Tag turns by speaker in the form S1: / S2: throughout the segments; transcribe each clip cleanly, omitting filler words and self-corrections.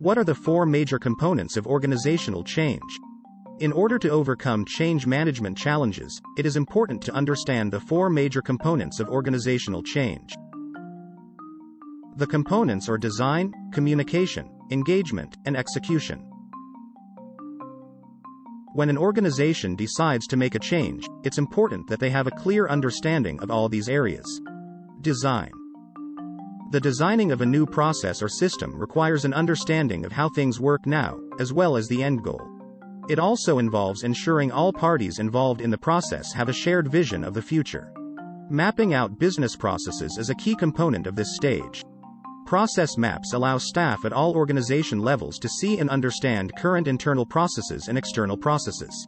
S1: What are the four major components of organizational change? In order to overcome change management challenges, it is important to understand the four major components of organizational change. The components are design, communication, engagement, and execution. When an organization decides to make a change, it's important that they have a clear understanding of all these areas. Design. The designing of a new process or system requires an understanding of how things work now, as well as the end goal. It also involves ensuring all parties involved in the process have a shared vision of the future. Mapping out business processes is a key component of this stage. Process maps allow staff at all organization levels to see and understand current internal processes and external processes.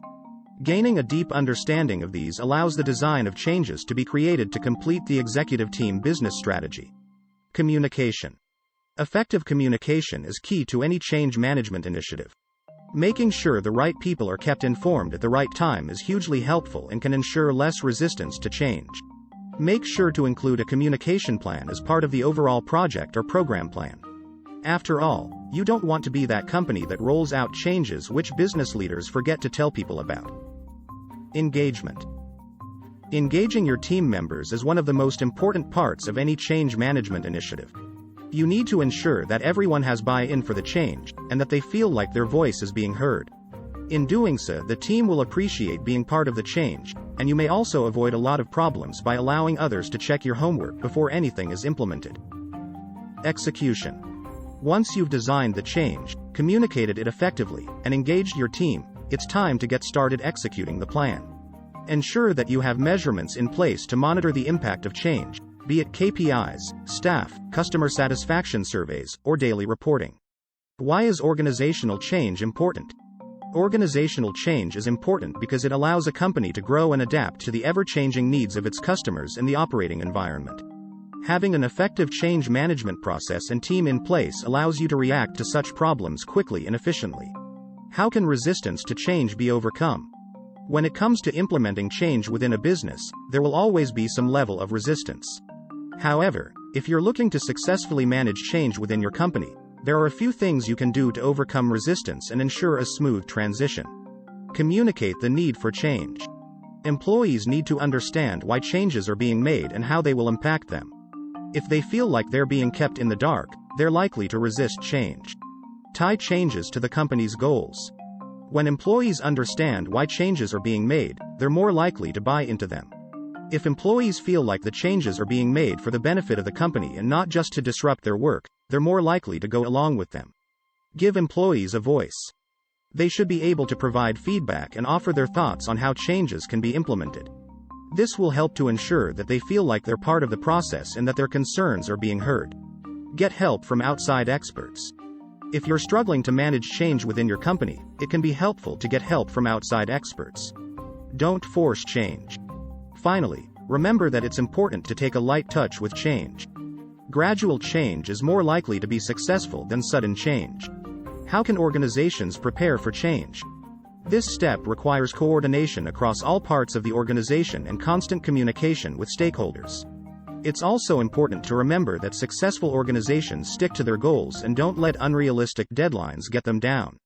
S1: Gaining a deep understanding of these allows the design of changes to be created to complete the executive team business strategy. Communication. Effective communication is key to any change management initiative. Making sure the right people are kept informed at the right time is hugely helpful and can ensure less resistance to change. Make sure to include a communication plan as part of the overall project or program plan. After all, you don't want to be that company that rolls out changes which business leaders forget to tell people about. Engagement. Engaging your team members is one of the most important parts of any change management initiative. You need to ensure that everyone has buy-in for the change, and that they feel like their voice is being heard. In doing so, the team will appreciate being part of the change, and you may also avoid a lot of problems by allowing others to check your homework before anything is implemented. Execution. Once you've designed the change, communicated it effectively, and engaged your team, it's time to get started executing the plan. Ensure that you have measurements in place to monitor the impact of change, be it KPIs, staff, customer satisfaction surveys, or daily reporting. Why is organizational change important? Organizational change is important because it allows a company to grow and adapt to the ever-changing needs of its customers and the operating environment. Having an effective change management process and team in place allows you to react to such problems quickly and efficiently. How can resistance to change be overcome? When it comes to implementing change within a business, there will always be some level of resistance. However, if you're looking to successfully manage change within your company, there are a few things you can do to overcome resistance and ensure a smooth transition. Communicate the need for change. Employees need to understand why changes are being made and how they will impact them. If they feel like they're being kept in the dark, they're likely to resist change. Tie changes to the company's goals. When employees understand why changes are being made, they're more likely to buy into them. If employees feel like the changes are being made for the benefit of the company and not just to disrupt their work, they're more likely to go along with them. Give employees a voice. They should be able to provide feedback and offer their thoughts on how changes can be implemented. This will help to ensure that they feel like they're part of the process and that their concerns are being heard. Get help from outside experts. If you're struggling to manage change within your company, it can be helpful to get help from outside experts. Don't force change. Finally, remember that it's important to take a light touch with change. Gradual change is more likely to be successful than sudden change. How can organizations prepare for change? This step requires coordination across all parts of the organization and constant communication with stakeholders. It's also important to remember that successful organizations stick to their goals and don't let unrealistic deadlines get them down.